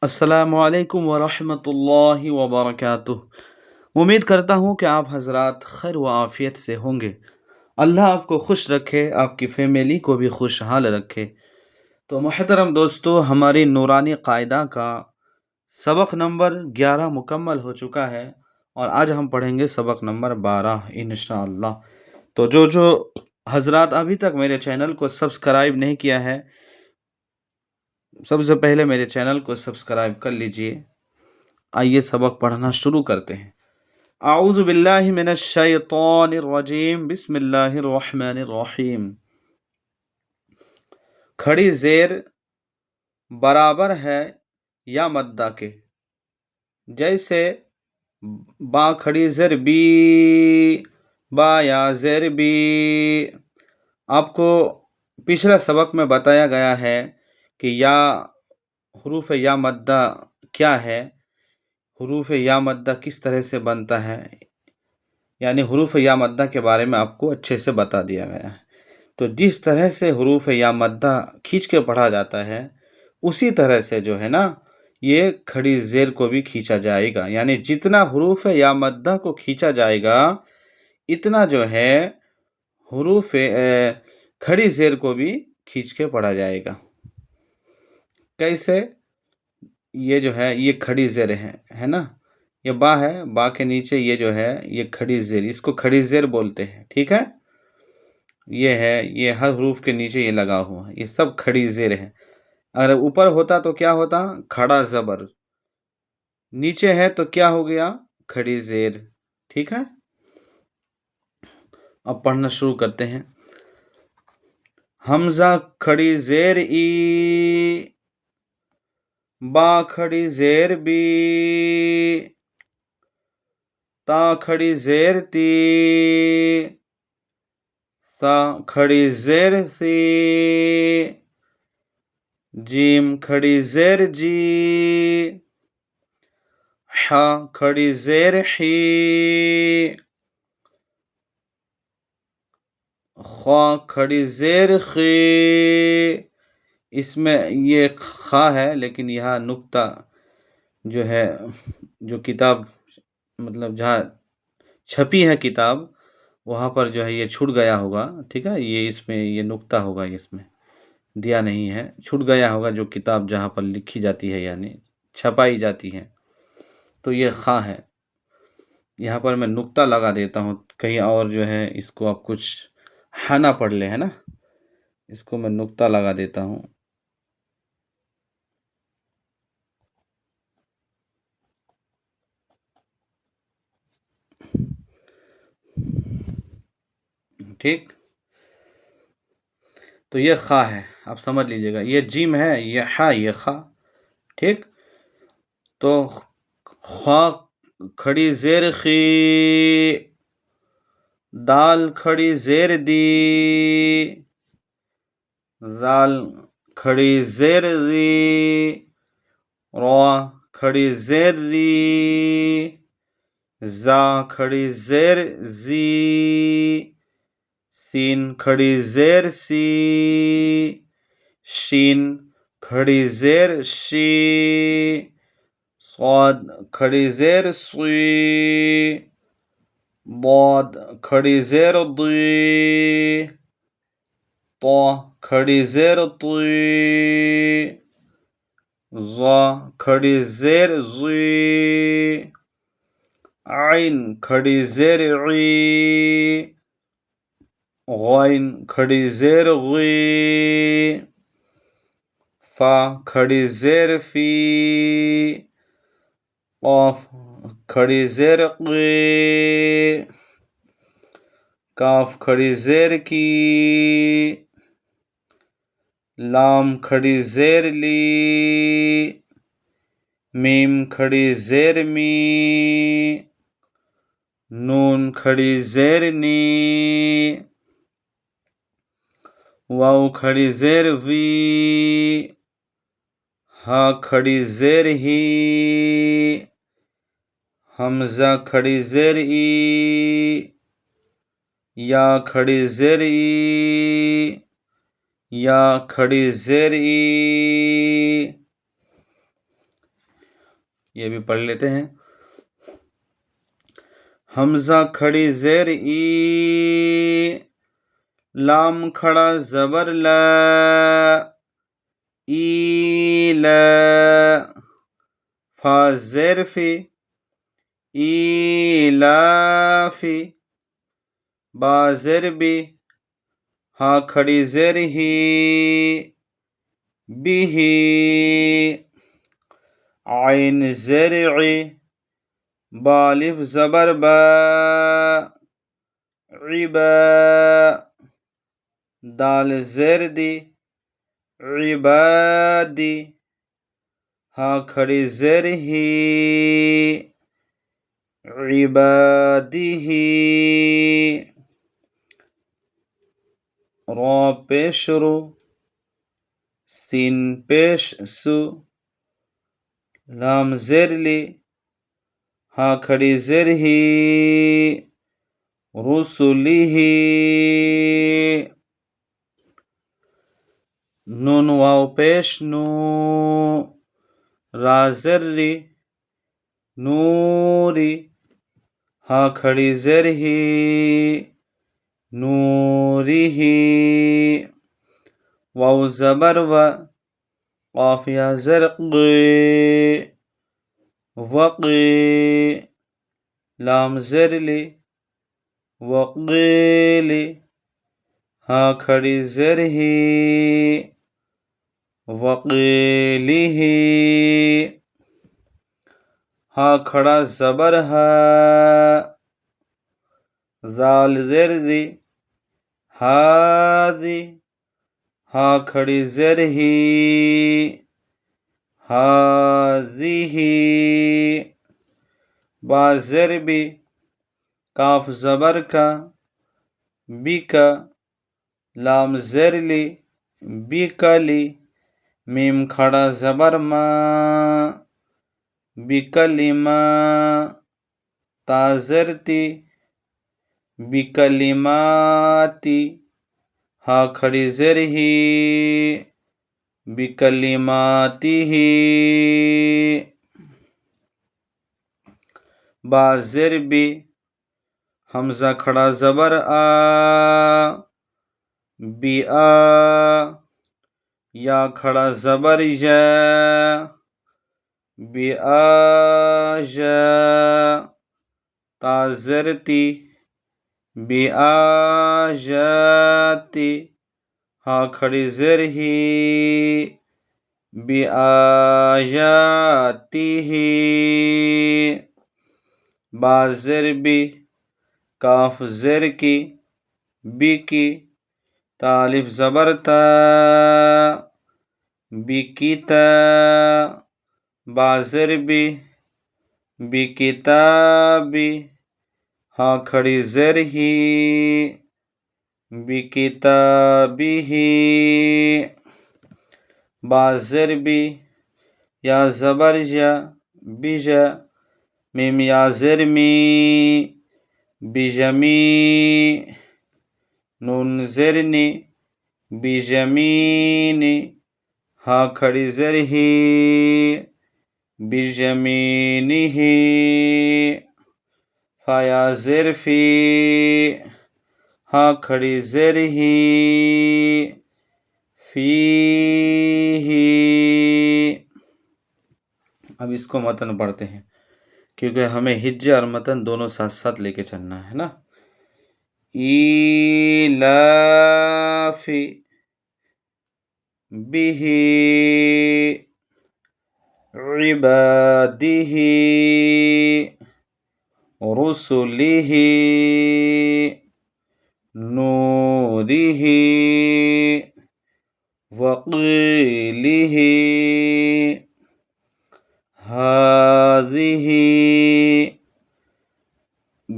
السلام علیکم ورحمۃ اللہ وبرکاتہ۔ امید کرتا ہوں کہ آپ حضرات خیر و عافیت سے ہوں گے۔ اللہ آپ کو خوش رکھے، آپ کی فیملی کو بھی خوشحال رکھے۔ تو محترم دوستو، ہماری نورانی قاعدہ کا سبق نمبر 11 مکمل ہو چکا ہے، اور آج ہم پڑھیں گے سبق نمبر 12 انشاءاللہ۔ تو جو حضرات ابھی تک میرے چینل کو سبسکرائب نہیں کیا ہے، سب سے پہلے میرے چینل کو سبسکرائب کر لیجئے۔ آئیے سبق پڑھنا شروع کرتے ہیں۔ اعوذ باللہ من الشیطان الرجیم، بسم اللہ الرحمن الرحیم۔ کھڑی زیر برابر ہے یا مدہ کے، جیسے با کھڑی زیر بی، با یا زیر بی۔ آپ کو پچھلا سبق میں بتایا گیا ہے کہ یا حروف یا مدہ کیا ہے، حروف یا مدہ کس طرح سے بنتا ہے، یعنی حروف یا مدہ کے بارے میں آپ کو اچھے سے بتا دیا گیا ہے۔ تو جس طرح سے حروف یا مدہ کھینچ کے پڑھا جاتا ہے، اسی طرح سے جو ہے نا، یہ کھڑی زیر کو بھی کھینچا جائے گا، یعنی جتنا حروف یا مدہ کو کھینچا جائے گا، اتنا جو ہے حروف کھڑی زیر کو بھی کھینچ کے پڑھا جائے گا۔ کیسے؟ یہ جو ہے یہ کھڑی زیر ہے نا، یہ با ہے، با کے نیچے یہ جو ہے یہ کھڑی زیر، اس کو کھڑی زیر بولتے ہیں، ٹھیک ہے؟ یہ ہے، یہ ہر حروف کے نیچے یہ لگا ہوا ہے، یہ سب کھڑی زیر ہے۔ اگر اوپر ہوتا تو کیا ہوتا؟ کھڑا زبر۔ نیچے ہے تو کیا ہو گیا؟ کھڑی زیر، ٹھیک ہے؟ اب پڑھنا شروع کرتے ہیں۔ حمزہ کھڑی زیر ای، با کھڑی زیر بی، تا کھڑی زیر تی، ثا کھڑی زیر ثی، جیم کھڑی زیر جی، ح کھڑی زیر حی، خا کھڑی زیر خی۔ اس میں یہ خا ہے، لیکن یہاں نقطہ جو ہے، جو کتاب مطلب جہاں چھپی ہے کتاب، وہاں پر جو ہے یہ چھوٹ گیا ہوگا، ٹھیک ہے؟ یہ اس میں یہ نقطہ ہوگا، اس میں دیا نہیں ہے، چھوٹ گیا ہوگا جو کتاب جہاں پر لکھی جاتی ہے، یعنی چھپائی جاتی ہے، تو یہ خا ہے۔ یہاں پر میں نقطہ لگا دیتا ہوں، کہیں اور جو ہے اس کو آپ کچھ نہ پڑھ لے، ہے نا، اس کو میں نقطہ لگا دیتا ہوں۔ ٹھیک، تو یہ خا ہے، آپ سمجھ لیجئے گا، یہ جیم ہے، یہ حا، یہ خا، ٹھیک۔ تو خا کھڑی زیر خی، دال کھڑی زیر دی، زال کھڑی زیر زی، را کھڑی زیر ری، زا کھڑی زیر زی، سین کھڑی زیر سی، شین کھڑی زیر شی، صاد کھڑی زیر صی، ضاد کھڑی زیر ضی، طا کھڑی زیر طی، ظا کھڑی زیر ضی، عین کھڑی زیر عی، غین کھڑی زیر غی، فا کھڑی زیر فی، قاف کھڑی زیر قی، کاف کھڑی زیر کی، لام کھڑی زیر لی، میم کھڑی زیر می، نون کھڑی زیر نی، واو کھڑی زیر وی، ہا کھڑی زیر ہی، حمزہ کھڑی زیر ای، یا کھڑی زیر ای، یا کھڑی زیر ای، یہ بھی پڑھ لیتے ہیں. حمزہ کھڑی زیر ای، لام کھڑا زبر لا، ایلا، فا زیر فی، ایلافی، با زیر بی، ہا کھڑی زیر ہی، بیہی، عین زیر عی، با الف زبر با، عبا، دال زیر دی، عبادی، ہا کھڑی زیر ہی، عبادی، را پیش رو، سین پیش سو، لام زیر لی، ہا کھڑی زیر ہی، رسولی، نون واو پیش نو، را زر ری، نوری، ہا کھڑی زیر ہی، نوری، واو زبر و، قاف یا زر قی، وقی، لام زر لی، وقیلی، ہا کھڑی زر ہی، وقیلی، ہا کھڑا زبر ہا، زال زر دی، ہادی، ہا کھڑی زر ہی، ہاذی، با زر بی، کاف زبر کا، بی کا، لام زر لی، بی کلی، میم کھڑا زبر ما، بی کلمہ، تا زر تی، بی کلماتی، ہا کھڑی زر ہی، بی کلماتی، با زر بی، حمزہ کھڑا زبر آ، بی آ، یا کھڑا زبر یا، بی آ یا، تا زر تی، بی آ جاتی، ہا کھڑی زر ہی، بی آیاتی، با زر بی، کاف زر کی، بی کی، تا الف زبر تا، بی کی تا، با زر بی، بی کتابی، ہا کھڑی زر ہی، بی کتابی، با زر بی، یا زبر یا، بیجا، میم یا زر می، بیجمی، نون زرنی، بیجمینی، ہا کھڑی زر ہی، بیجمینی، فا یا زر فی، ہا کھڑی زر ہی، فی، اب اس کو متن پڑھتے ہیں کیونکہ ہمیں ہجے اور متن دونوں ساتھ ساتھ لے کے چلنا ہے نا. ایلافی بہ عبادہ رسلہ نورہ وقیلہ ہذہ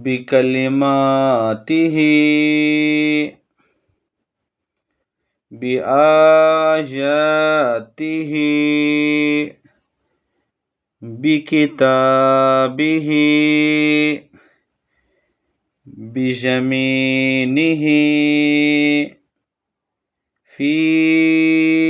بکلماتہ بآیاتہ بکتابہ بجمینہ، فی، فیہ،